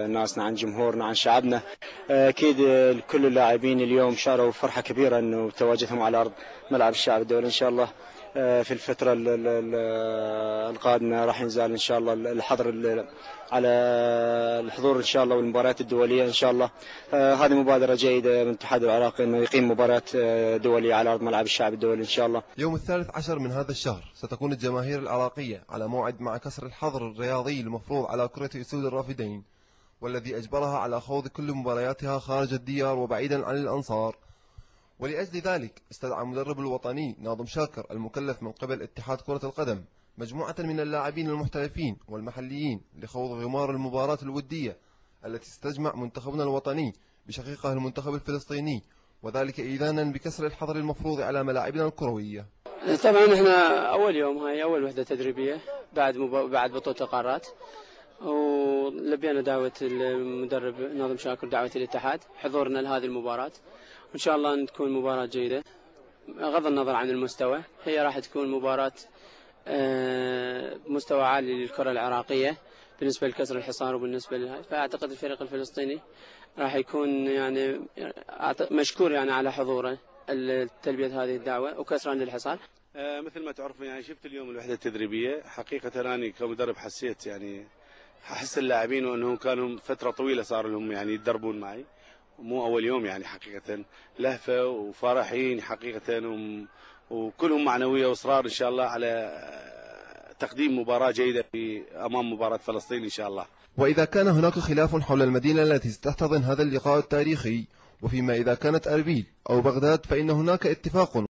ناسنا، عن جمهورنا، عن شعبنا. اكيد كل اللاعبين اليوم شعروا فرحه كبيره انه تواجدهم على ارض ملعب الشعب الدولي. ان شاء الله في الفتره القادمه راح ينزل ان شاء الله على الحضور ان شاء الله والمباريات الدوليه ان شاء الله. هذه مبادره جيده من الاتحاد العراقي انه يقيم مباريات دوليه على ارض ملعب الشعب الدولي ان شاء الله. يوم 13 من هذا الشهر ستكون الجماهير العراقيه على موعد مع كسر الحظر الرياضي المفروض على كره اسود الرافدين، والذي اجبرها على خوض كل مبارياتها خارج الديار وبعيدا عن الانصار. ولأجل ذلك استدعى المدرب الوطني ناظم شاكر المكلف من قبل اتحاد كرة القدم مجموعة من اللاعبين المحترفين والمحليين لخوض غمار المباراة الودية التي ستجمع منتخبنا الوطني بشقيقه المنتخب الفلسطيني، وذلك إذانا بكسر الحظر المفروض على ملاعبنا الكروية. طبعا احنا اول يوم، هاي اول وحدة تدريبية بعد بطولة القارات، ولبينا دعوة المدرب ناظم شاكر، دعوة الاتحاد، حضورنا لهذه المباراة، وإن شاء الله أن تكون مباراة جيدة بغض النظر عن المستوى. هي راح تكون مباراة مستوى عالي للكرة العراقية بالنسبة لكسر الحصار وبالنسبة لها. فأعتقد الفريق الفلسطيني راح يكون يعني مشكور يعني على حضوره تلبية هذه الدعوة وكسرا للحصار. مثل ما تعرفون يعني شفت اليوم الوحدة التدريبية، حقيقة أنا كمدرب حسيت يعني أحس اللاعبين وأنهم كانوا فترة طويلة صار لهم يعني يتدربون معي، مو أول يوم يعني حقيقة لهفة وفرحين حقيقة، وكلهم معنوية وإصرار إن شاء الله على تقديم مباراة جيدة أمام مباراة فلسطين إن شاء الله. وإذا كان هناك خلاف حول المدينة التي ستحتضن هذا اللقاء التاريخي، وفيما إذا كانت أربيل أو بغداد، فإن هناك اتفاق